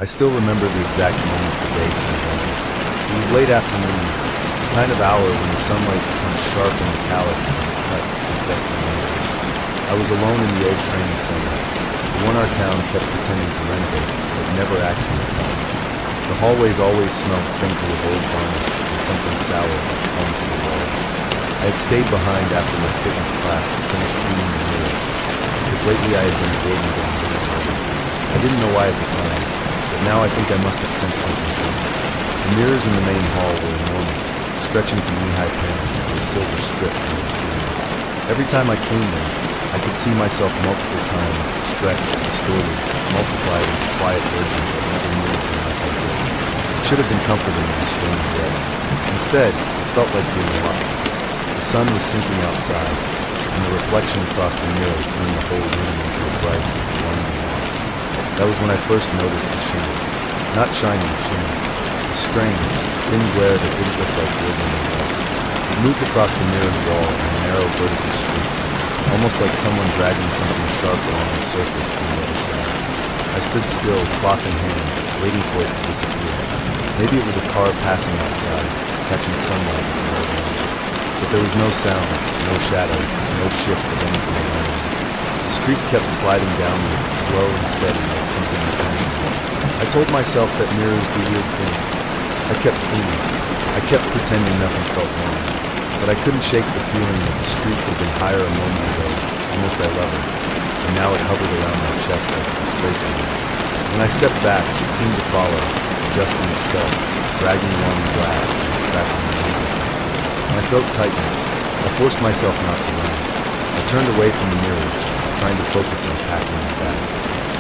I still remember the exact moment the day came on. It was late afternoon, the kind of hour when the sunlight becomes sharp and metallic and cuts and dusty windows. I was alone in the old training center, the one our town kept pretending to renovate, but never actually done. The hallways always smelled faintly of old varnish and something sour that clung to the walls. I had stayed behind after my fitness class to finish cleaning the mirror, because lately I had been avoiding getting irritated. I didn't know why at the time, but now I think I must have sensed something coming. The mirrors in the main hall were enormous, stretching from knee-high panels to a silver strip from the ceiling. Every time I cleaned them, I could see myself multiple times, stretched, distorted, multiplied into quiet versions that never moved unless I did. It should have been comforting in a strange way. Instead, it felt like being locked. The sun was sinking outside, and the reflection across the mirror turned the whole room into a bright, blinding light. That was when I first noticed the shimmer. Not shining shimmer. A strange, thin glare that didn't look like ordinary light. It moved across the mirrored wall in a narrow vertical streak, almost like someone dragging something sharp along the surface from the other side. I stood still, clock in hand, waiting for it to disappear. Maybe it was a car passing outside, catching sunlight from the road. But there was no sound, no shadow, no shift of anything around me. The streak kept sliding downward, slow and steady, like something mechanical. I told myself that mirrors do weird things. I kept cleaning. I kept pretending nothing felt wrong. But I couldn't shake the feeling that the streak had been higher a moment ago, almost at level, and now it hovered around my chest like it was tracing me. When I stepped back, it seemed to follow, adjusting itself, dragging along the glass, and tracking my hand. My throat tightened. I forced myself not to run. I turned away from the mirror, trying to focus on packing my bag.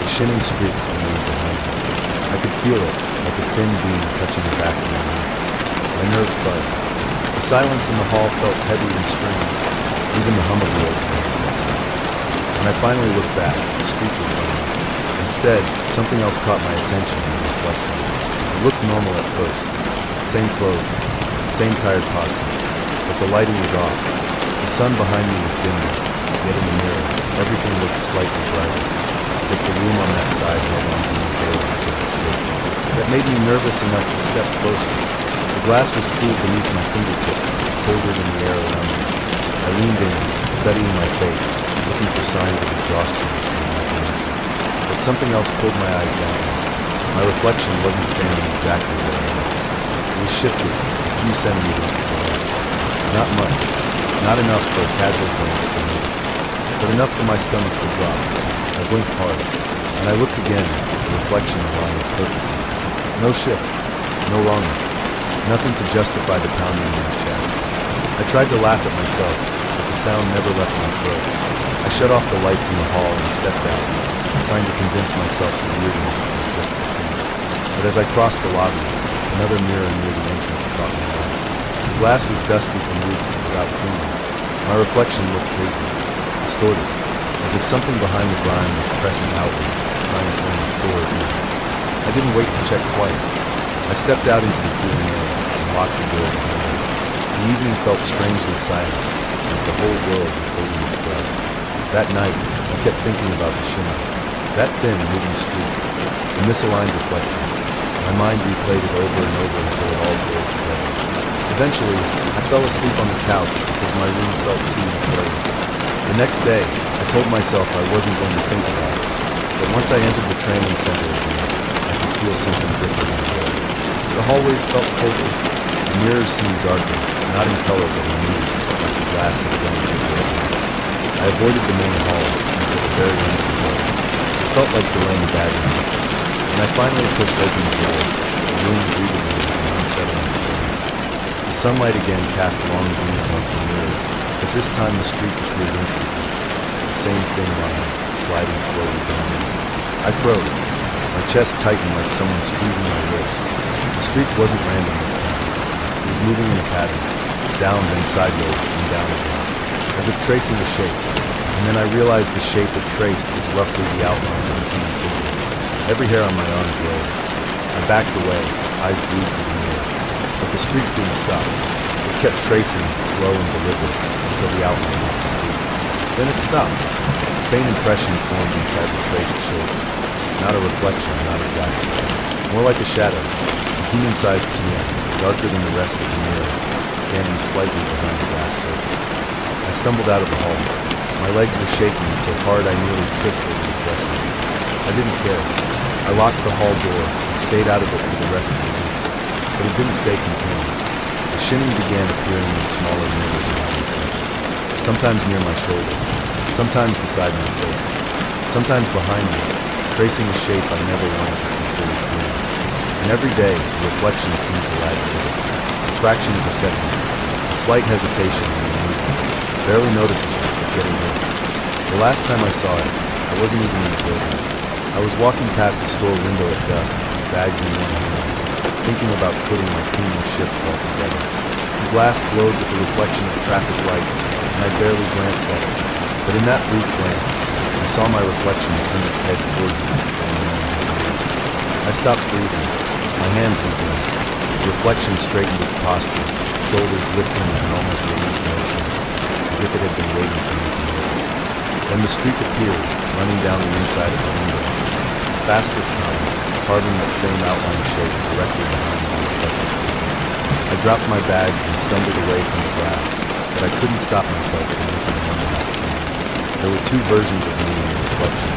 The shinning streak remained behind me. I could feel it, like a thin beam touching the back of my neck. My nerves buzzed. The silence in the hall felt heavy and strange. Even the hum of the old train made sense. When I finally looked back, the streak was gone. Instead, something else caught my attention in the reflection. It looked normal at first. Same clothes, same tired posture. But the lighting was off. The sun behind me was dimmer, yet in the mirror, everything looked slightly brighter, as if the room on that side held on to me more. That made me nervous enough to step closer. The glass was cool beneath my fingertips, colder than the air around me. I leaned in, studying my face, looking for signs of exhaustion and imagination. But something else pulled my eyes down. My reflection wasn't standing exactly where I was. It was shifted a few centimeters to the left. Not much, not enough for a casual glance to notice, but enough for my stomach to drop. I blinked hard, and I looked again, the reflection aligned perfectly. No shift, no wrongness, nothing to justify the pounding in my chest. I tried to laugh at myself, but the sound never left my throat. I shut off the lights in the hall and stepped out, trying to convince myself the weirdness was just a dream. But as I crossed the lobby, another mirror near the entrance caught my eye. The glass was dusty from weeks without cleaning. My reflection looked hazy, distorted, as if something behind the grime was pressing outward, trying to turn the floor in. I didn't wait to check twice. I stepped out into the cooling air and locked the door behind me. The evening felt strangely silent, like the whole world was holding its breath. That night, I kept thinking about the shimmer, that thin, moving streak, the misaligned reflection. My mind replayed it over and over until it all blurred together. Eventually, I fell asleep on the couch because my room felt too enclosed. The next day, I told myself I wasn't going to think about it, but once I entered the training center again, I could feel something different in the air. The hallways felt colder, the mirrors seemed darker, not in color but in mood, like the glass had been in. I avoided the main hall until the very end of the day. It felt like delaying bad news. When I finally pushed open the door, the room greeted me with an unsettling stillness. The sunlight again cast long beams onto the mirrors, but this time the streak appeared instantly. The same thin line, sliding slowly down me. I froze. My chest tightened like someone squeezing my wrist. The streak wasn't random this time. It was moving in a pattern, down then sideways and down again, as if tracing a shape. And then I realized the shape it traced was roughly the outline of a human figure. Every hair on my arms rose. I backed away, eyes glued to the mirror. But the streak didn't stop. It kept tracing, slow and deliberate, until the outline was complete. Then it stopped. A faint impression formed inside the traced shape. Not a reflection, not exactly. more like a shadow, a human-sized smear, darker than the rest of the mirror, standing slightly behind the glass surface. I stumbled out of the hall. My legs were shaking so hard I nearly tripped over the threshold. I didn't care. I locked the hall door and stayed out of it for the rest of the week. But it didn't stay contained. The shimmy began appearing in smaller mirrors around me, sometimes near my shoulder, sometimes beside my face, sometimes behind me, tracing a shape I never wanted to see fully clear. And every day, the reflection seemed to lag a little, a fraction of a second, a slight hesitation in the movement, barely noticeable, but getting in. The last time I saw it, I wasn't even in the building. I was walking past the store window at dusk, bags in one hand, thinking about putting my cleaning shifts all together. The glass glowed with the reflection of traffic lights, and I barely glanced at it. But in that brief glance, I saw my reflection turn its head toward me. I stopped breathing, my hands moving. The reflection straightened its posture, shoulders lifting in an almost released motion, as if it had been waiting for me to move. Then the streak appeared, running down the inside of the window. Fast this time, carving that same outline shape directly behind my reflection. I dropped my bags and stumbled away from the glass, but I couldn't stop myself from looking one last time. There were two versions of me in the reflection,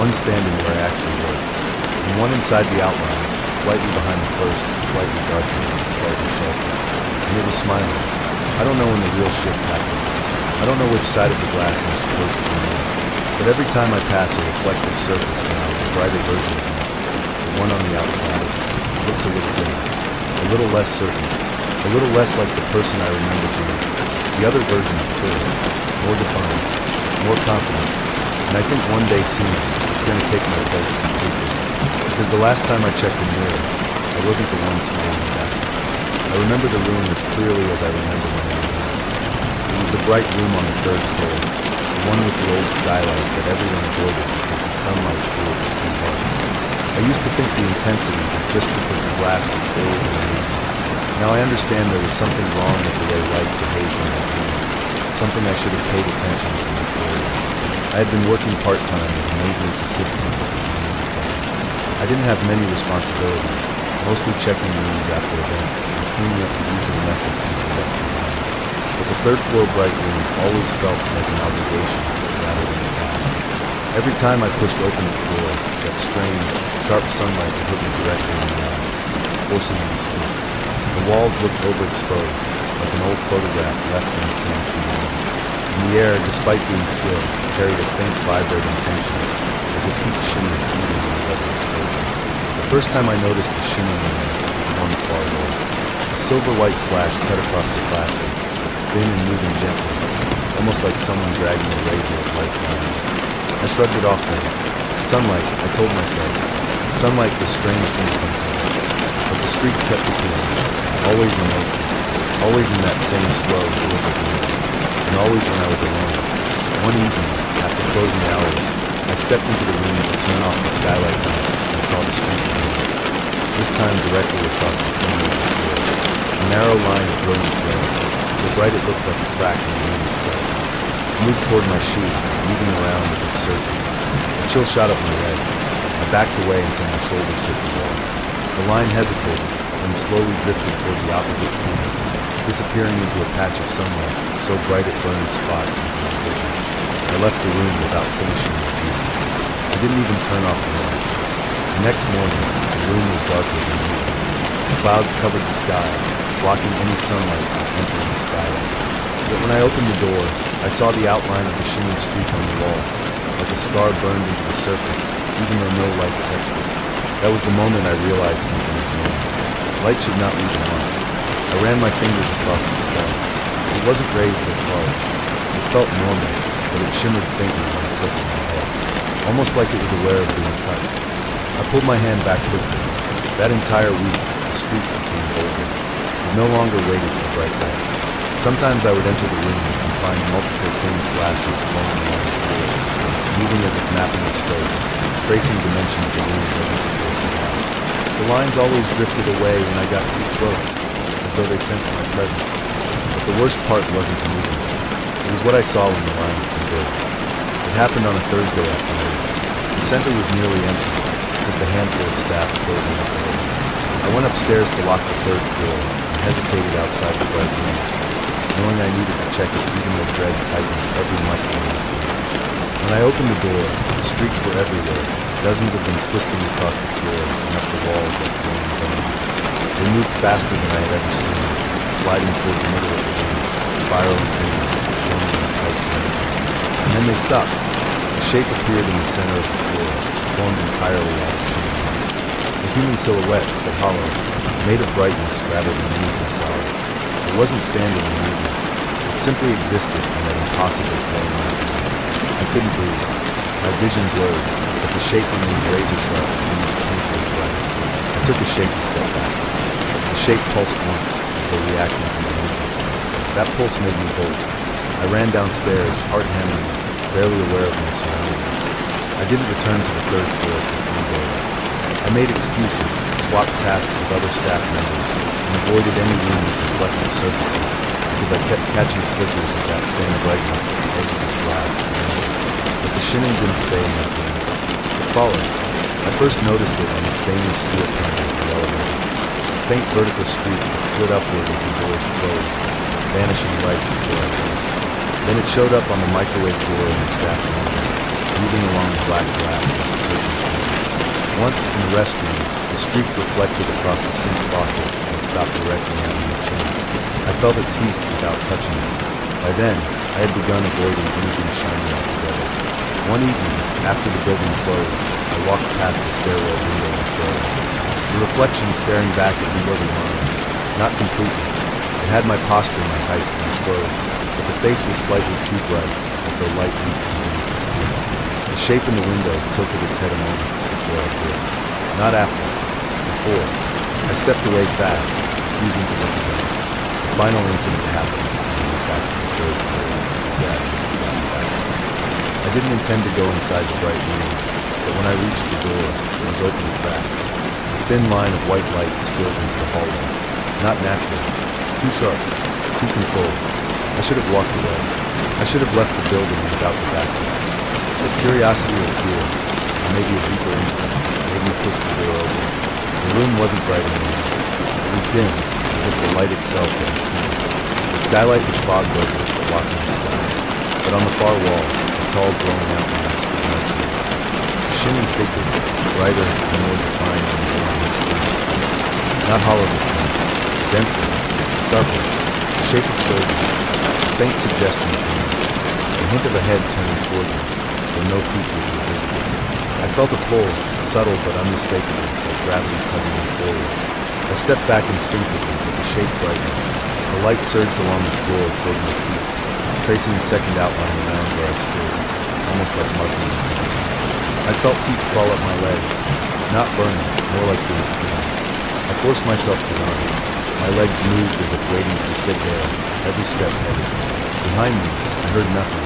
one standing where I actually was, and one inside the outline, slightly behind the first, slightly darker, slightly sharper. And it was smiling. I don't know when the real shift happened. I don't know which side of the glass I'm supposed to be on, but every time I pass a reflective surface now, a brighter version of me, the one on the outside, looks a little different, a little less certain, a little less like the person I remember being. The other version is clearer, more defined, more confident, and I think one day soon it's going to take my place completely. Because the last time I checked the mirror, I wasn't the one smiling back. I remember the room as clearly as I remember my own room. It was the bright room on the third floor, the one with the old skylight that everyone avoided because the sunlight through it was too hard. I used to think the intensity was just because the glass was old and amazing. Now I understand there was something wrong with the way light behaved in that room, something I should have paid attention to before. I had been working part-time as a maintenance assistant at the community center. I didn't have many responsibilities, mostly checking rooms after events and cleaning up the usual mess of people left behind. But the third floor bright room always felt like an obligation rather than a task. Every time I pushed open its door, that strange, sharp sunlight would hit me directly in the eye, forcing me to speak. The walls looked overexposed, like an old photograph left in the sand too long. And the air, despite being still, carried a faint vibrating tension, as if heat shimmered even in the weather exposure. The first time I noticed the shimmer in there was on the far wall. A silver-white slash cut across the plastic, thin and moving gently, almost like someone dragging a razor of light lines. I shrugged it off then. Sunlight, I told myself. Sunlight was strange thing sometimes. But the streak kept appearing, always in motion, always in that same slow, deliberate manner, and always when I was alone. One evening, after closing hours, I stepped into the room to turn off the skylight lamp and saw the streak again. This time directly across the center of the floor. A narrow line of brilliant red, so bright it looked like a crack in the room itself. I moved toward my shoe, moving around as if searching. A chill shot up my leg. I backed away until my shoulders hit the wall. The line hesitated, and slowly drifted toward the opposite corner, disappearing into a patch of sunlight, so bright it burned spots into my vision. I left the room without finishing the view. I didn't even turn off the light. The next morning, the room was darker than usual. The clouds covered the sky, blocking any sunlight from entering the skylight. But when I opened the door, I saw the outline of the shimmering streak on the wall, like a scar burned into the surface, even though no light touched it. That was the moment I realized something was wrong. Light should not leave a mark. I ran my fingers across the scar. It wasn't raised or carved. It felt normal, but it shimmered faintly when I tilted my head, almost like it was aware of being touched. I pulled my hand back quickly. That entire week, the streak became bolder. It no longer waited for bright light. Sometimes I would enter the room and find multiple thin slashes flowing along the floor, moving as if mapping the space, tracing dimensions the room wasn't supposed to have. The lines always drifted away when I got too close, as though they sensed my presence. But the worst part wasn't the movement. It was what I saw when the lines converged. It happened on a Thursday afternoon. The center was nearly empty, because just a handful of staff closing the door. I went upstairs to lock the third floor and hesitated outside the bright room, knowing I needed to check it even though dread tightened every muscle in my skin. When I opened the door, the streaks were everywhere, dozens of them twisting across the floor and up the walls like flowing bones. They moved faster than I had ever seen, sliding toward the middle of the room, spiraling inward, forming a tight triangle. And then they stopped. A shape appeared in the center of the floor, formed entirely out of sheen. A human silhouette, but hollow, made of brightness rather than anything solid. It wasn't standing or moving. It simply existed in that impossible flowing light. I couldn't breathe. My vision blurred, but the shape remained razor sharp and almost painfully bright. I took a shaky step back. The shape pulsed once, as though reacting to my movement. That pulse made me bolt. I ran downstairs, heart hammering, barely aware of my surroundings. I didn't return to the third floor for 3 days. I made excuses, swapped tasks with other staff members, and avoided any room with reflective surfaces because I kept catching flickers of that same brightness at the edges of glass. But the shinning didn't stay in that room. It followed. I first noticed it on the stainless steel panel of the elevator. A faint vertical streak that slid upward as the doors closed, vanishing right before I did. Then it showed up on the microwave door in the staff room, moving along the black glass like a searching camera. Once in the restroom, the streak reflected across the sink faucet and stopped directly under my chin. I felt its heat without touching it. By then, I had begun avoiding anything shiny altogether. One evening, after the building closed, I walked past the stairwell window and froze. The reflection staring back at me wasn't harmed. Not completely. It had my posture, my height, my clothes, but the face was slightly too bright, as though light leaked beneath the skin. The shape in the window tilted its head a moment before I did. Not after. Before. I stepped away fast, refusing to look again. The final incident happened, and I went back to the third floor. I didn't intend to go inside the bright room, but when I reached the door, it was open a crack. A thin line of white light spilled into the hallway. Not natural. Too sharp. Too controlled. I should have walked away. I should have left the building without the backup. But curiosity or fear, or maybe a deeper instinct, made me push the door open. The room wasn't bright anymore. It was dim, as if the light itself had retreated. The skylight was fog-broken, blocking the sky. But on the far wall, a tall glowing outline stood merchant. A shimmering figure, brighter and more defined than the one I had seen. Not hollow this time, denser, sharper, the shape of shoulders, a faint suggestion of hand, a hint of a head turning toward me, though no features were visible. I felt a pull, subtle but unmistakable, like gravity tugging me forward. I stepped back instinctively, but the shape brightened. The light surged along the floor toward my feet, tracing a second outline around where I stood, almost like marking my position. I felt heat crawl up my leg, not burning, more like being skinned. I forced myself to run. My legs moved as if waiting for thick air, every step heavy. Behind me, I heard nothing,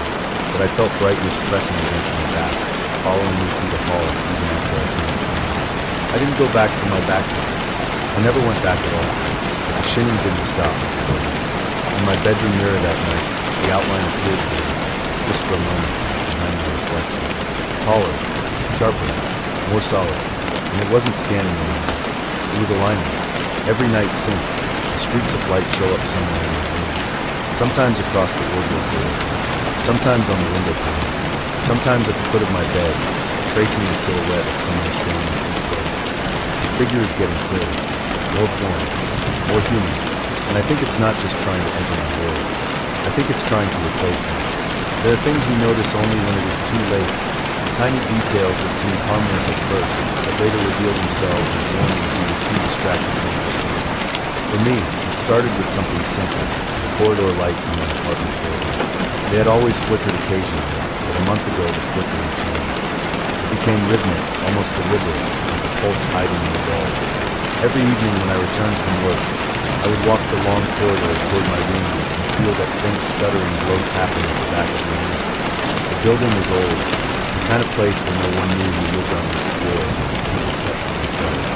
but I felt brightness pressing against my back, following me through the hall even after I turned the corner. I didn't go back for my backpack. I never went back at all. The shinning didn't stop. In my bedroom mirror that night, the outline appeared to me, just for a moment, behind my reflection. Taller, sharper, more solid, and it wasn't scanning anymore. It was aligning. Every night since, the streaks of light show up somewhere in the room. Sometimes across the wardrobe door, sometimes on the window pane, sometimes at the foot of my bed, tracing the silhouette of someone standing too close. The figure is getting clearer, more formed, more human, and I think it's not just trying to enter my world. I think it's trying to replace me. There are things we notice only when it is too late, tiny details that seem harmless at first, but later reveal themselves as warnings we were too distracted to understand. For me, it started with something simple, the corridor lights in my apartment building. They had always flickered occasionally, but a month ago the flickering changed. It became rhythmic, almost deliberate, with the pulse hiding in the walls. Every evening when I returned from work, I would walk the long corridor toward my room and feel that faint stuttering low tapping at the back of the room. The building was old, the kind of place where no one knew who lived on this floor and people kept to themselves.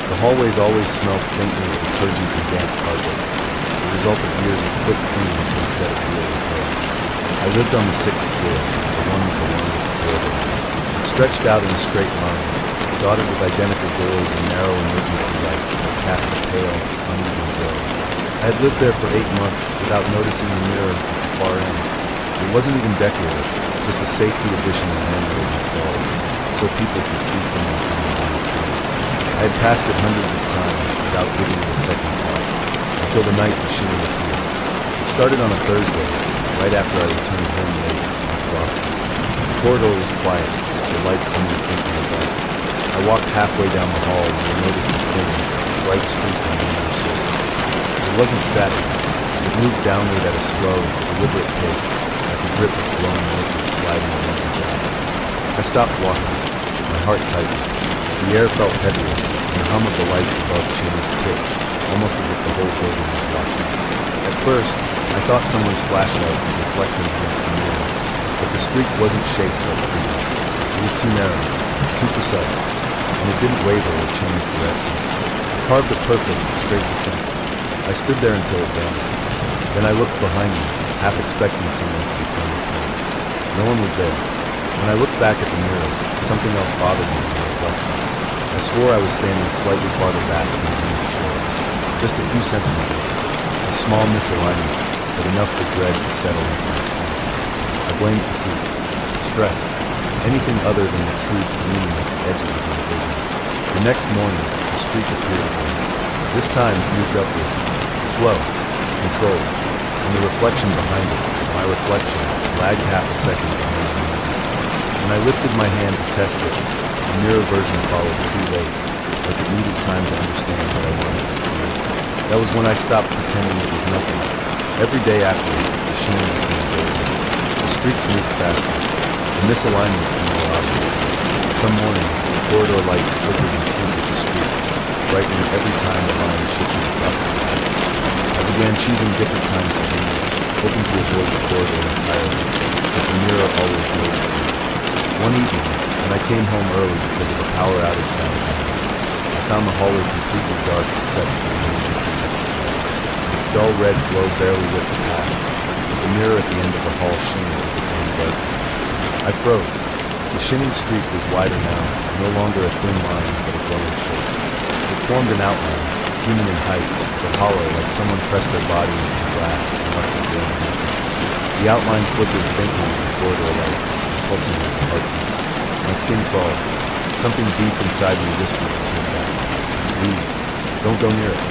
The hallways always smelled faintly of detergent and damp carpet, the result of years of quick cleaning instead of real repair. I lived on the 6th floor, the one with the longest corridor. It stretched out in a straight line, dotted with identical doors and narrow emergency lights that cast a pale, uneven glow. I had lived there for 8 months without noticing the mirror at the far end. It wasn't even decorative, just a safety addition the landlord installed, so people could see someone coming down the street. I had passed it hundreds of times without giving it a second thought, until the night the shooting appeared. It started on a Thursday, right after I returned home late and exhausted. The corridor was quiet, the lights unblinking in the dark. I walked halfway down the hall when I noticed a thin, bright streak on the inner surface. It wasn't static. It moved downward at a slow, deliberate pace, like a grip of glowing liquid sliding along the ground. I stopped walking. My heart tightened. The air felt heavier, and the hum of the lights above changed pitch, almost as if the whole building was watching. At first, I thought someone's flashlight was reflecting against the mirror, but the streak wasn't shaped like previous. It was too narrow, too precise, and it didn't waver or change direction. It carved a perfect, straight descent. I stood there until it vanished. Then I looked behind me, half expecting someone to be coming through. No one was there. When I looked back at the mirror, something else bothered me in the reflection. I swore I was standing slightly farther back from the mirror floor, just a few centimeters. A small misalignment, but enough for dread to settle into my skin. I blamed fatigue, stress, anything other than the truth gleaming at the edges of my vision. The next morning, the streak appeared again. This time it moved upward, slow, controlled, and the reflection behind it, my reflection, lagged half a second behind me. When I lifted my hand to test it, the mirror version followed too late, like it needed time to understand what I wanted it to be. That was when I stopped pretending it was nothing. Every day afterward, the sheen became clearer. The streaks moved faster. The misalignment became more obvious. Some mornings, the corridor lights flickered in sync with the streets, brightening every time the line shifted across the glass. I began choosing different times to read, hoping to avoid the corridor entirely, but the mirror always waited for me. One evening, when I came home early because of a power outage downtown, I found the hallway completely dark except for the emergency exit. Its dull red glow barely lit the path, but the mirror at the end of the hall shimmered with its own brightness. I froze. The shimming streak was wider now, no longer a thin line, but a glowing shape. It formed an outline, human in height, but hollow, like someone pressed their body into the glass and left it glowing. The outline flickered faintly in the corridor lights, pulsing like a heartbeat. My skin crawled. Something deep inside me whispered to turn back. Leave. Don't go near it.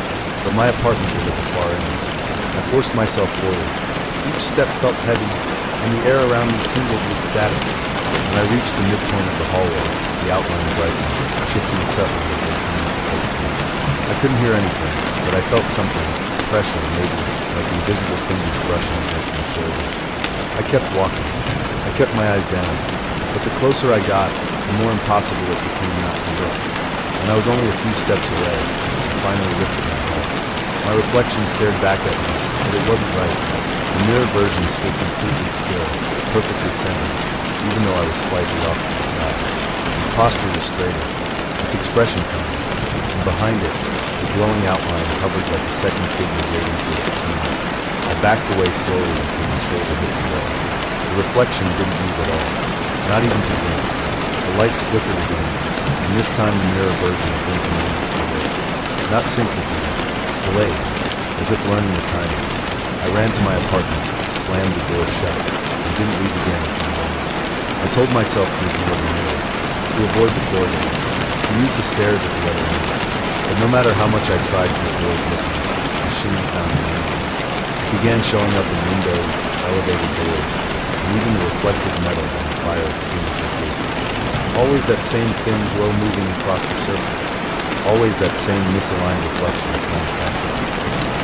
But my apartment was at the far end. I forced myself forward. Each step felt heavy, and the air around me tingled with static. When I reached the midpoint of the hallway, the outline brightened, shifting subtly as they came into place. I couldn't hear anything, but I felt something, pressure maybe, like invisible fingers brushing against my shoulder. I kept walking. I kept my eyes down, but the closer I got, the more impossible it became not to look. When I was only a few steps away, I finally lifted my head. My reflection stared back at me, but it wasn't right. The mirror version stood completely still, perfectly centered, even though I was slightly off to the side. Its posture was straighter, its expression calm, and behind it, the glowing outline hovered like a second figure waiting for its turn. I backed away slowly until my shoulder hit the wall. The reflection didn't move at all, not even to blink. The lights flickered again, and this time the mirror version blinked a moment too late. Not synced with me, delayed, as if learning the timing. I ran to my apartment, slammed the door shut, and didn't leave again until morning. I told myself to ignore the mirror, to avoid the corridor, to use the stairs at the other end. But no matter how much I tried to avoid looking, the sheen found me. It began showing up in windows, elevator doors, and even the reflective metal on the fire extinguisher case. Always that same thin glow moving across the surface. Always that same misaligned reflection of contact.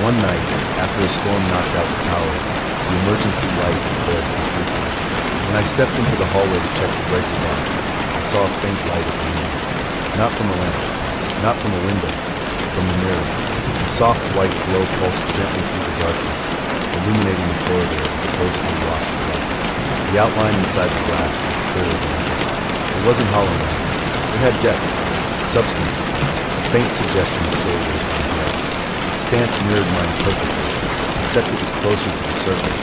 One night, after a storm knocked out the tower, the emergency lights flared completely. When I stepped into the hallway to check the breaker box, I saw a faint light at the end. Not from a lamp, not from a window, from the mirror. A soft white glow pulsed gently through the darkness, illuminating the corridor with a ghostly wash of light. The outline inside the glass was clear as ever. It wasn't hollow now. It had depth, substance, a faint suggestion of shoulder and head. Its stance mirrored mine perfectly, except it was closer to the surface,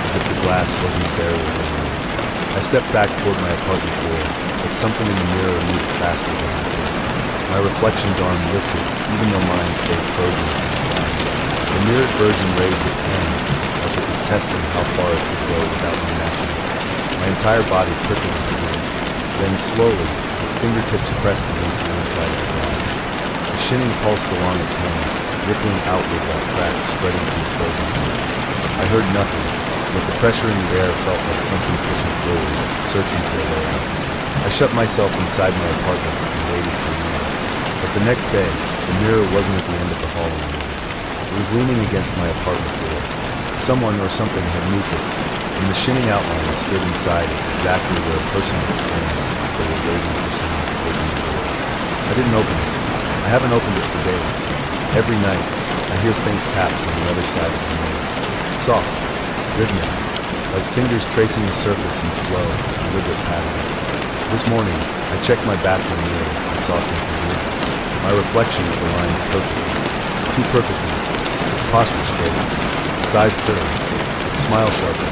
as if the glass wasn't a barrier anymore. I stepped back toward my apartment door, but something in the mirror moved faster than I did. My reflection's arm lifted, even though mine stayed frozen inside. The mirrored version raised its hand, like it was testing how far it could go without me matching it. My entire body prickled with fear. Then slowly, its fingertips pressed against the inside of the glass. The shinning pulsed along its hand, rippling outward like cracks spreading through frozen air. I heard nothing, but the pressure in the air felt like something pushing forward, searching for a way out. I shut myself inside my apartment and waited for a minute. But the next day, the mirror wasn't at the end of the hall anymore. It was leaning against my apartment door. Someone or something had moved it, and the shinning outline stood inside exactly where a person would stand if they were waiting for someone to open the door. I didn't open it. I haven't opened it for days. Every night, I hear faint taps on the other side of the mirror. Soft, rhythmic, like fingers tracing the surface in slow, deliberate patterns. This morning, I checked my bathroom mirror and saw something new. My reflection was aligned perfectly. Too perfectly. Its posture straight, its eyes clear, its smile sharper.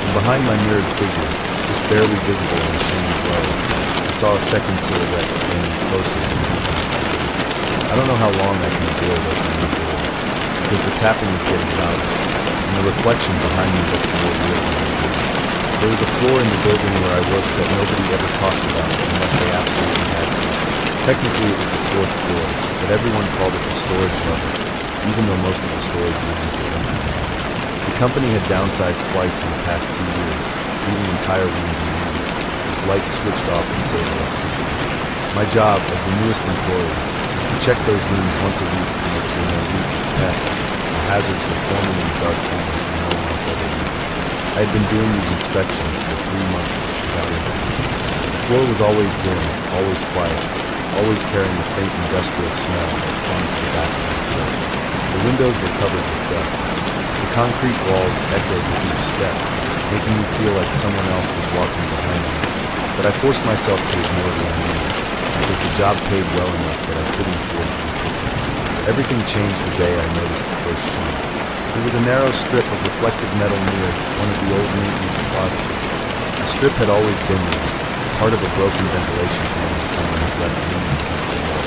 And behind my mirrored figure, just barely visible in the shiny glow, I saw a second silhouette standing closer to me. I don't know how long I can avoid opening the door, because the tapping is getting louder, and the reflection behind me looks more real than I did. There was a floor in the building where I worked that nobody ever talked about unless they absolutely had to. Technically it was the fourth floor, but everyone called it the storage level, even though most of the storage rooms were empty. The company had downsized twice in the past 2 years, leaving entire rooms in use, with lights switched off to save electricity. My job as the newest employee was to check those rooms once a week to make sure no leaks, pests, or hazards were forming in the dark corners and no one else ever knew. I had been doing these inspections for 3 months without incident. The floor was always dim, always quiet, always carrying a faint industrial smell that clung to the back of the floor. The windows were covered with dust. The concrete walls echoed with each step, making me feel like someone else was walking behind me. But I forced myself to ignore the unknown, because the job paid well enough that I couldn't afford to be picky. Everything changed the day I noticed the first change. It was a narrow strip of reflective metal near one of the old maintenance closets. The strip had always been there, part of a broken ventilation panel someone had left leaning against the wall.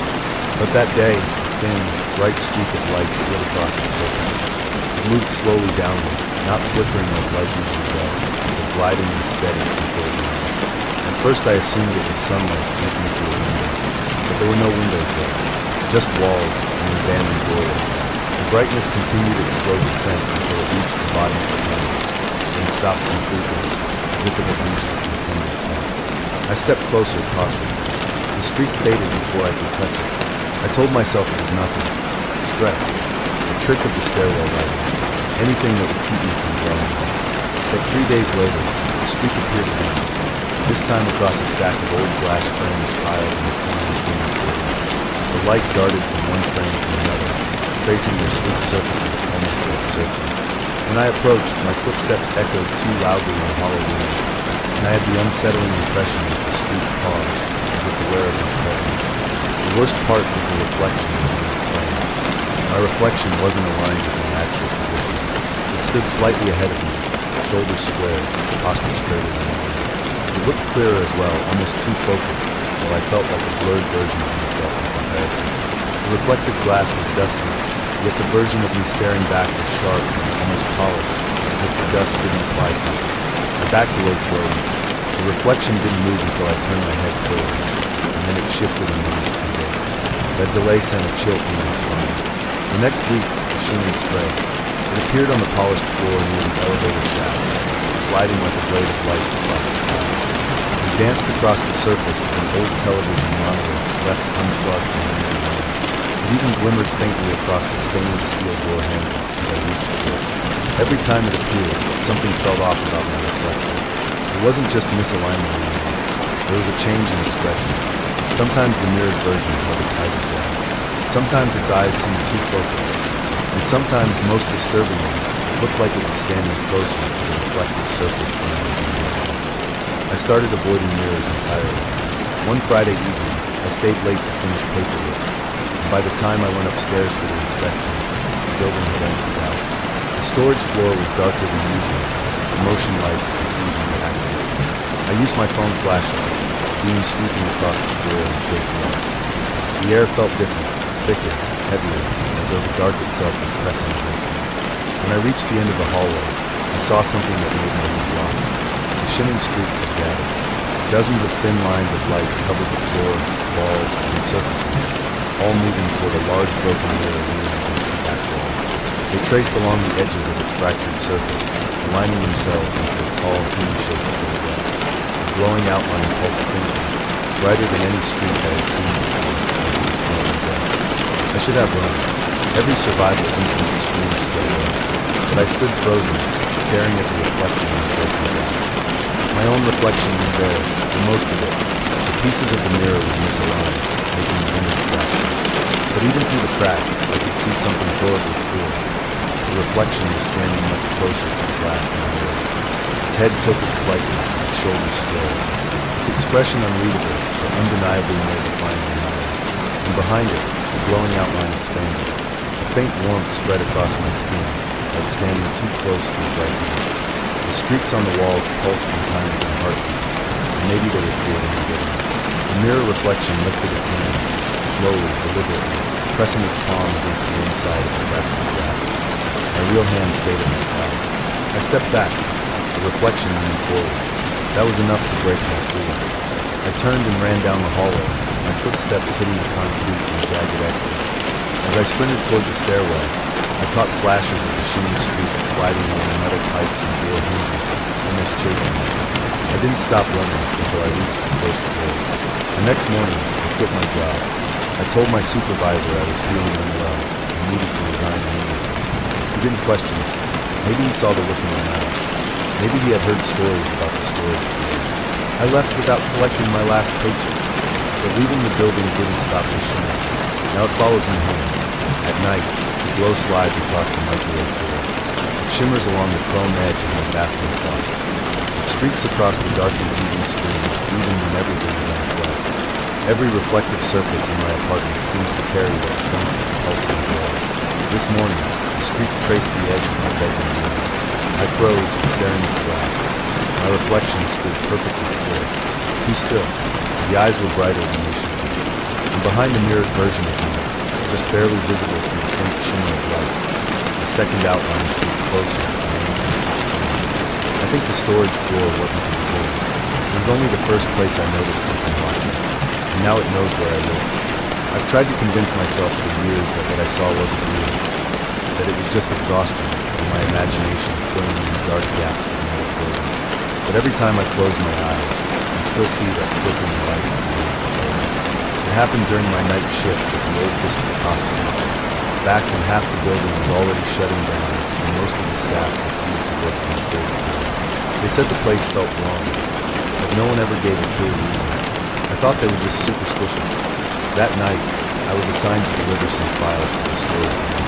But that day, a thin, bright streak of light slid across its surface. It moved slowly downward, not flickering like light usually does, but gliding and steady until it landed. At first I assumed it was sunlight peeking through a window, but there were no windows there, just walls and an abandoned doorway. The brightness continued its slow descent until it reached the bottom of the tunnel, then stopped completely, as if it had reached its intended point. I stepped closer, cautious. The streak faded before I could touch it. I told myself it was nothing. Stress. A trick of the stairwell lighting. Anything that would keep me from dwelling on it. But 3 days later, the streak appeared again. This time across a stack of old glass frames piled in the corner of the floor. The light darted from one frame to another, tracing their sleek surfaces almost like searching. When I approached, my footsteps echoed too loudly in the hollow room, and I had the unsettling impression that the street paused, as if aware of its presence. The worst part was the reflection of the frame. My reflection wasn't aligned with my actual position. It stood slightly ahead of me, shoulders squared, posture straighter than ever. It looked clearer as well, almost too focused, while I felt like a blurred version of myself in comparison. The reflective glass was dusty, yet the version of me staring back was sharp and almost polished, as if the dust didn't apply to it. I backed away slowly. The reflection didn't move until I turned my head forward, and then it shifted and moved too late. That delay sent a chill through my spine. The next week, the shimmy spread. It appeared on the polished floor near the elevator shaft, sliding like a blade of light across the sky. It danced across the surface of an old television monitor left unplugged from the main line. It even glimmered faintly across the stainless steel door handle as I reached for it. Every time it appeared, something felt off about my reflection. It wasn't just misalignment anymore. There was a change in expression. Sometimes the mirrored version held a tighter grip. Sometimes its eyes seemed too focused. And sometimes, most disturbingly, it looked like it was standing closer to the reflective surface than I was imagining. I started avoiding mirrors entirely. One Friday evening, I stayed late to finish paperwork, and by the time I went upstairs for the inspection, the building had emptied out. The storage floor was darker than usual, the motion lights confusing the activity. I used my phone flashlight, beam sweeping across the floor and shaking up. The air felt different, thicker, heavier, as though the dark itself was pressing against me. When I reached the end of the hallway, I saw something that made my knees lock. The shimmering streaks had gathered. Dozens of thin lines of light covered the floor, walls, and surfaces, all moving toward a large broken mirror leaning against the back wall. They traced along the edges of its fractured surface, aligning themselves into a tall, human-shaped silhouette. The glowing outline pulsed faintly, brighter than any streak I had seen before. I should have run. Every survival instinct screamed straight away. But I stood frozen, staring at the reflection in the broken glass. My own reflection was there, and most of it. The pieces of the mirror were misaligned, making the image fractured. But even through the cracks, I could see something horribly clear. The reflection was standing much closer to the glass than I was. Its head tilted slightly, its shoulders straight. Its expression unreadable, but undeniably more defiant than mine. And behind it, the glowing outline expanded. A faint warmth spread across my skin, like standing too close to a bright light. The streaks on the walls pulsed in time with my heartbeat, and maybe they were creating a rhythm. The mirror reflection lifted its hand, slowly, deliberately, pressing its palm against the inside of the fractured glass. My real hand stayed at my side. I stepped back. The reflection leaned forward. That was enough to break my freedom. I turned and ran down the hallway, my footsteps hitting the concrete in jagged edges. As I sprinted toward the stairwell, I caught flashes of the shimmering streets sliding along metal pipes and door hinges, almost chasing me. I didn't stop running until I reached the first floor. The next morning, I quit my job. I told my supervisor I was feeling unwell and needed to resign immediately. He didn't question it. Maybe he saw the look in my eyes. Maybe he had heard stories about the storage floor. I left without collecting my last paycheck. But leaving the building didn't stop the shimmer. Now it follows me home. At night, the glow slides across the microwave door. It shimmers along the chrome edge of my bathroom closet. It streaks across the darkened TV screen, even when everything is unplugged. Every reflective surface in my apartment seems to carry that faint, pulsing glow. This morning, the streak traced the edge of my bedroom window. I froze, staring at the glass. My reflection stood perfectly still. Too still. The eyes were brighter than they should be. And behind the mirrored version of me, just barely visible through the faint shimmer of light, the second outline stood closer and I think the storage floor wasn't controlled. It was only the first place I noticed something watching, and now it knows where I live. I've tried to convince myself for years that what I saw wasn't real, that it was just exhaustion and my imagination filling in the dark gaps of my building. But every time I close my eyes, I still see that flickering light. It happened during my night shift at the old district hospital, back when half the building was already shutting down and most of the staff refused to work on the third floor. They said the place felt wrong, but no one ever gave a clear reason. I thought they were just superstitious. That night, I was assigned to deliver some files to the storage room.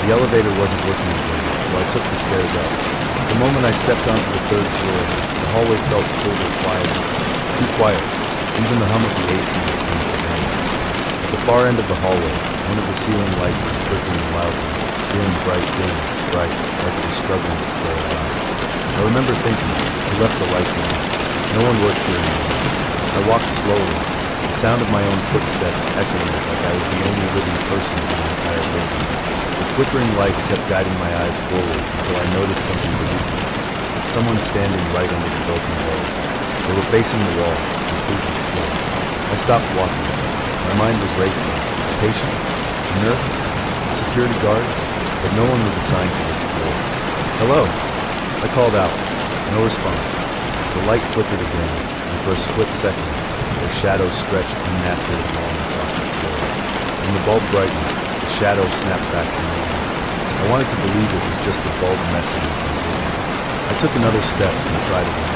The elevator wasn't working again, so I took the stairs up. The moment I stepped onto the third floor, the hallway felt cold and quiet. Too quiet. Even the hum of the AC had seemed to vanish. At the far end of the hallway, one of the ceiling lights was flickering loudly, dim, bright, like it was struggling to stay alive. I remember thinking, I left the lights on. No one works here anymore. I walked slowly, the sound of my own footsteps echoing like I was the only living person in the entire building. The flickering light kept guiding my eyes forward until I noticed something beneath me. Someone standing right under the broken wall. They were facing the wall, completely still. I stopped walking. My mind was racing. A patient? A nurse? A security guard? But no one was assigned to this floor. Hello? I called out. No response. The light flickered again, and for a split second, their shadow stretched unnaturally long across the floor. When the bulb brightened, the shadow snapped back to normal. I wanted to believe it was just the bulb messing with my vision. I took another step and tried again.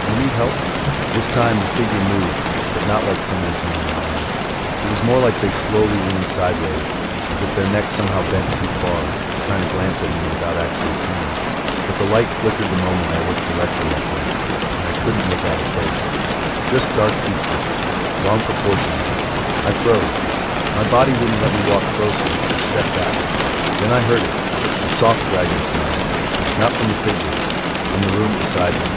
You need help? This time the figure moved, but not like someone from behind. It was more like they slowly leaned sideways, as if their neck somehow bent too far, trying to glance at me without actually turning. But the light flickered the moment I looked directly at them, and I couldn't make out a face. Just dark features, wrong proportions. I froze. My body wouldn't let me walk closer, or step back. Then I heard it, a soft dragging sound, not from the figure, from the room beside me.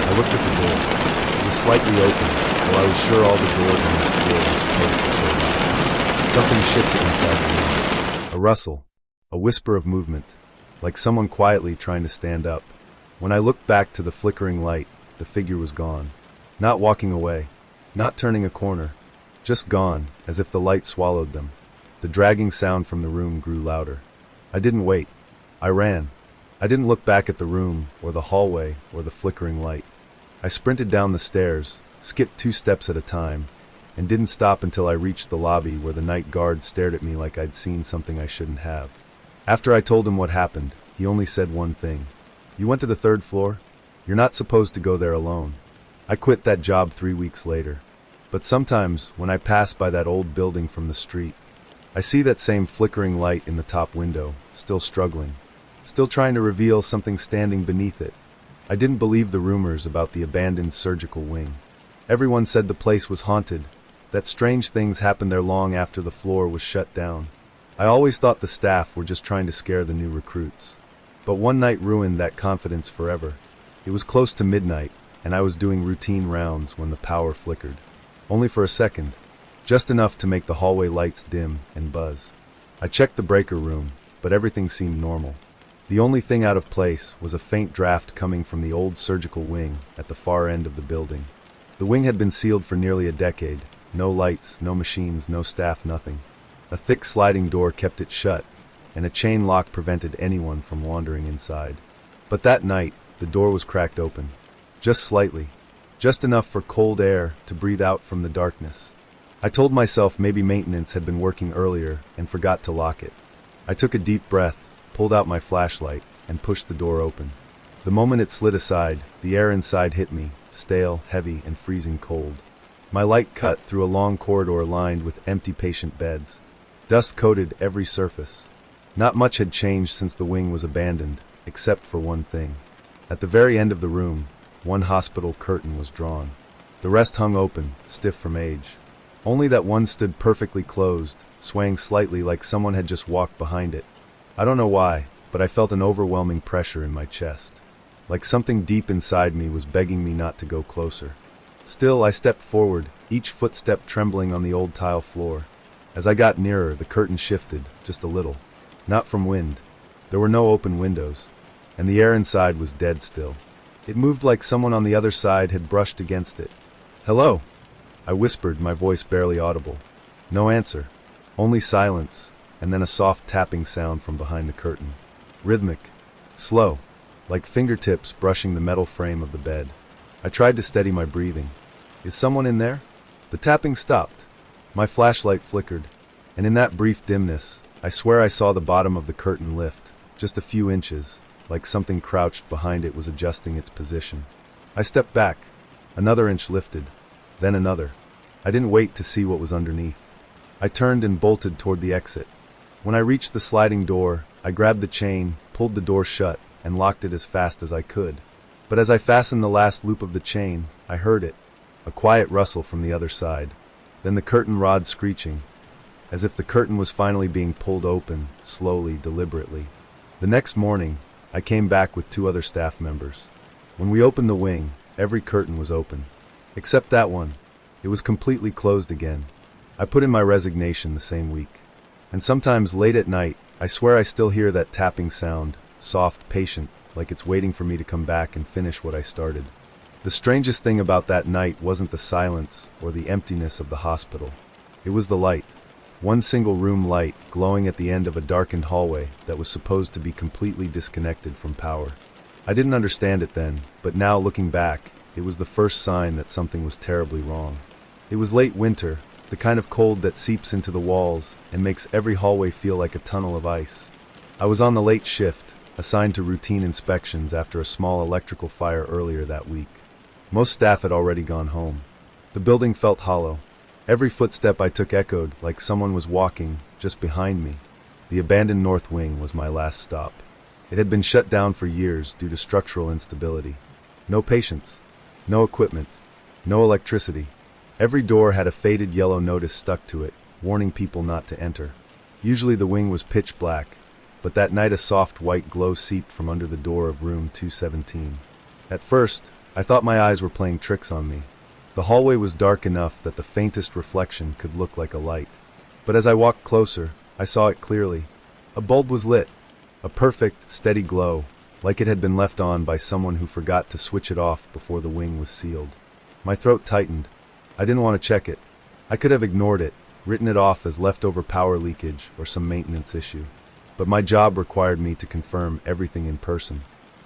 I looked at the door. It was slightly open, though I was sure all the doors on this floor were supposed to stay locked. Something shifted inside the room. A rustle, a whisper of movement, like someone quietly trying to stand up. When I looked back to the flickering light, the figure was gone. Not walking away, not turning a corner, just gone, as if the light swallowed them. The dragging sound from the room grew louder. I didn't wait. I ran. I didn't look back at the room, or the hallway, or the flickering light. I sprinted down the stairs, skipped 2 steps at a time, and didn't stop until I reached the lobby where the night guard stared at me like I'd seen something I shouldn't have. After I told him what happened, he only said one thing. "You went to the 3rd floor? You're not supposed to go there alone." I quit that job 3 weeks later. But sometimes, when I pass by that old building from the street, I see that same flickering light in the top window, still struggling, still trying to reveal something standing beneath it. I didn't believe the rumors about the abandoned surgical wing. Everyone said the place was haunted, that strange things happened there long after the floor was shut down. I always thought the staff were just trying to scare the new recruits. But one night ruined that confidence forever. It was close to midnight, and I was doing routine rounds when the power flickered. Only for a second, just enough to make the hallway lights dim and buzz. I checked the breaker room, but everything seemed normal. The only thing out of place was a faint draft coming from the old surgical wing at the far end of the building. The wing had been sealed for nearly a decade. No lights, no machines, no staff, nothing. A thick sliding door kept it shut, and a chain lock prevented anyone from wandering inside. But that night, the door was cracked open. Just slightly. Just enough for cold air to breathe out from the darkness. I told myself maybe maintenance had been working earlier and forgot to lock it. I took a deep breath, pulled out my flashlight, and pushed the door open. The moment it slid aside, the air inside hit me, stale, heavy, and freezing cold. My light cut through a long corridor lined with empty patient beds. Dust coated every surface. Not much had changed since the wing was abandoned, except for one thing. At the very end of the room, one hospital curtain was drawn. The rest hung open, stiff from age. Only that one stood perfectly closed, swaying slightly like someone had just walked behind it. I don't know why, but I felt an overwhelming pressure in my chest. Like something deep inside me was begging me not to go closer. Still, I stepped forward, each footstep trembling on the old tile floor. As I got nearer, the curtain shifted, just a little. Not from wind. There were no open windows, and the air inside was dead still. It moved like someone on the other side had brushed against it. "Hello?" I whispered, my voice barely audible. No answer. Only silence, and then a soft tapping sound from behind the curtain. Rhythmic. Slow. Like fingertips brushing the metal frame of the bed. I tried to steady my breathing. Is someone in there? The tapping stopped. My flashlight flickered, and in that brief dimness, I swear I saw the bottom of the curtain lift, just a few inches, like something crouched behind it was adjusting its position. I stepped back. Another inch lifted, then another. I didn't wait to see what was underneath. I turned and bolted toward the exit. When I reached the sliding door, I grabbed the chain, pulled the door shut, and locked it as fast as I could. But as I fastened the last loop of the chain, I heard it, a quiet rustle from the other side. Then the curtain rod screeching, as if the curtain was finally being pulled open, slowly, deliberately. The next morning, I came back with 2 other staff members. When we opened the wing, every curtain was open. Except that one. It was completely closed again. I put in my resignation the same week. And sometimes late at night, I swear I still hear that tapping sound, soft, patient, like it's waiting for me to come back and finish what I started. The strangest thing about that night wasn't the silence or the emptiness of the hospital. It was the light. One single room light glowing at the end of a darkened hallway that was supposed to be completely disconnected from power. I didn't understand it then, but now looking back, it was the first sign that something was terribly wrong. It was late winter, the kind of cold that seeps into the walls and makes every hallway feel like a tunnel of ice. I was on the late shift, assigned to routine inspections after a small electrical fire earlier that week. Most staff had already gone home. The building felt hollow. Every footstep I took echoed like someone was walking just behind me. The abandoned north wing was my last stop. It had been shut down for years due to structural instability. No patients, no equipment, no electricity. Every door had a faded yellow notice stuck to it, warning people not to enter. Usually the wing was pitch black, but that night a soft white glow seeped from under the door of room 217. At first, I thought my eyes were playing tricks on me. The hallway was dark enough that the faintest reflection could look like a light. But as I walked closer, I saw it clearly. A bulb was lit, a perfect, steady glow, like it had been left on by someone who forgot to switch it off before the wing was sealed. My throat tightened. I didn't want to check it. I could have ignored it, written it off as leftover power leakage or some maintenance issue. But my job required me to confirm everything in person.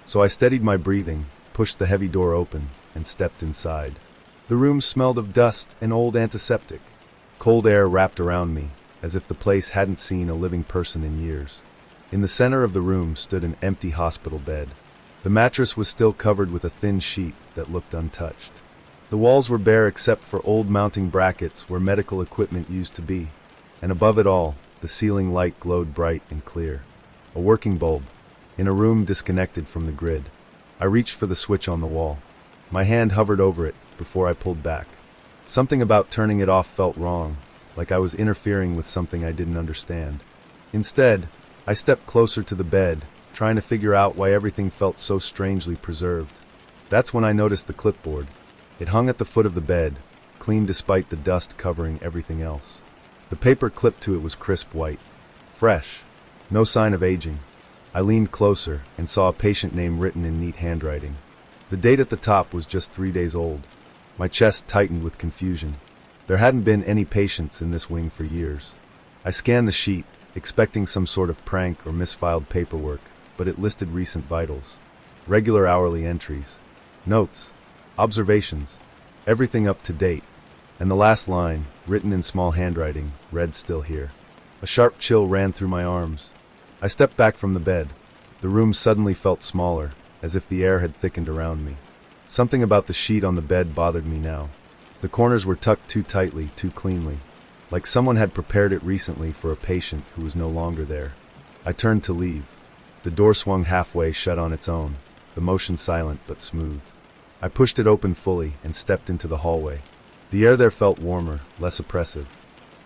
So I steadied my breathing, pushed the heavy door open, and stepped inside. The room smelled of dust and old antiseptic. Cold air wrapped around me, as if the place hadn't seen a living person in years. In the center of the room stood an empty hospital bed. The mattress was still covered with a thin sheet that looked untouched. The walls were bare except for old mounting brackets where medical equipment used to be, and above it all, the ceiling light glowed bright and clear. A working bulb, in a room disconnected from the grid. I reached for the switch on the wall. My hand hovered over it before I pulled back. Something about turning it off felt wrong, like I was interfering with something I didn't understand. Instead, I stepped closer to the bed, trying to figure out why everything felt so strangely preserved. That's when I noticed the clipboard. It hung at the foot of the bed, clean despite the dust covering everything else. The paper clipped to it was crisp white, fresh, no sign of aging. I leaned closer and saw a patient name written in neat handwriting. The date at the top was just 3 days old. My chest tightened with confusion. There hadn't been any patients in this wing for years. I scanned the sheet, expecting some sort of prank or misfiled paperwork, but it listed recent vitals, regular hourly entries, notes, observations, everything up to date, and the last line, written in small handwriting, read "Still here." A sharp chill ran through my arms. I stepped back from the bed. The room suddenly felt smaller, as if the air had thickened around me. Something about the sheet on the bed bothered me now. The corners were tucked too tightly, too cleanly, like someone had prepared it recently for a patient who was no longer there. I turned to leave. The door swung halfway shut on its own, the motion silent but smooth. I pushed it open fully and stepped into the hallway. The air there felt warmer, less oppressive.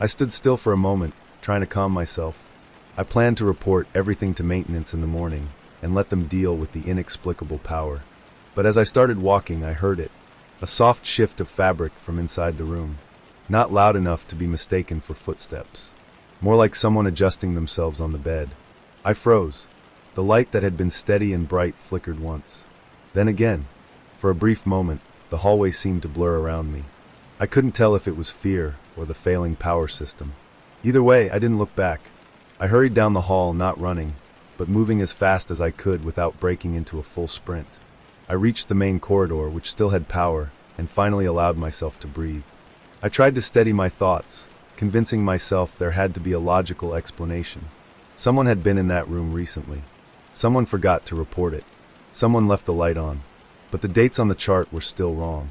I stood still for a moment, trying to calm myself. I planned to report everything to maintenance in the morning and let them deal with the inexplicable power. But as I started walking, I heard it, a soft shift of fabric from inside the room. Not loud enough to be mistaken for footsteps. More like someone adjusting themselves on the bed. I froze. The light that had been steady and bright flickered once. Then again. For a brief moment, the hallway seemed to blur around me. I couldn't tell if it was fear or the failing power system. Either way, I didn't look back. I hurried down the hall, not running, but moving as fast as I could without breaking into a full sprint. I reached the main corridor, which still had power, and finally allowed myself to breathe. I tried to steady my thoughts, convincing myself there had to be a logical explanation. Someone had been in that room recently. Someone forgot to report it. Someone left the light on. But the dates on the chart were still wrong.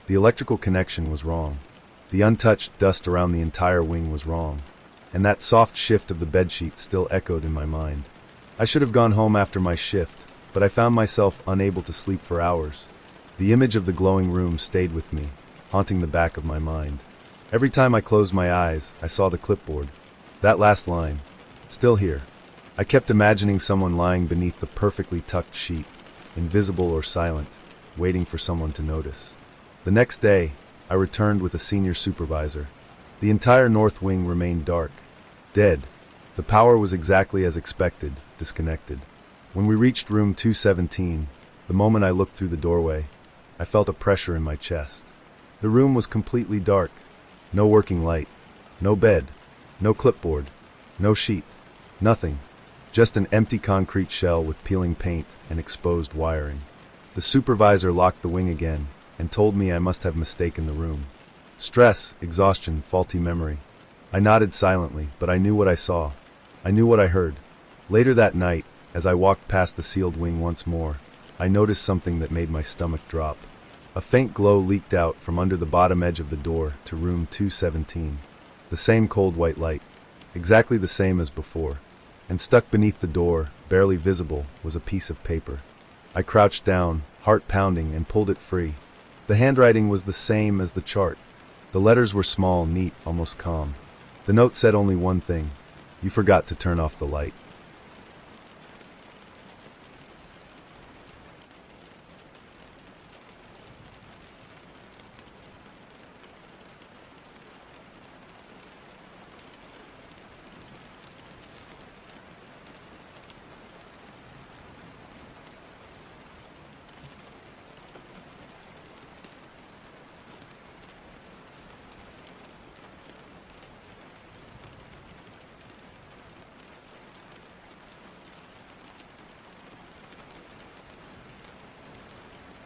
The electrical connection was wrong. The untouched dust around the entire wing was wrong. And that soft shift of the bedsheet still echoed in my mind. I should have gone home after my shift, but I found myself unable to sleep for hours. The image of the glowing room stayed with me, haunting the back of my mind. Every time I closed my eyes, I saw the clipboard. That last line, "Still here." I kept imagining someone lying beneath the perfectly tucked sheet, invisible or silent, waiting for someone to notice. The next day, I returned with a senior supervisor. The entire north wing remained dark, dead. The power was exactly as expected, disconnected. When we reached room 217, the moment I looked through the doorway, I felt a pressure in my chest. The room was completely dark. No working light. No bed. No clipboard. No sheet. Nothing. Just an empty concrete shell with peeling paint and exposed wiring. The supervisor locked the wing again and told me I must have mistaken the room. Stress, exhaustion, faulty memory. I nodded silently, but I knew what I saw. I knew what I heard. Later that night, as I walked past the sealed wing once more, I noticed something that made my stomach drop. A faint glow leaked out from under the bottom edge of the door to room 217. The same cold white light, exactly the same as before. And stuck beneath the door, barely visible, was a piece of paper. I crouched down, heart pounding, and pulled it free. The handwriting was the same as the chart. The letters were small, neat, almost calm. The note said only one thing: "You forgot to turn off the light."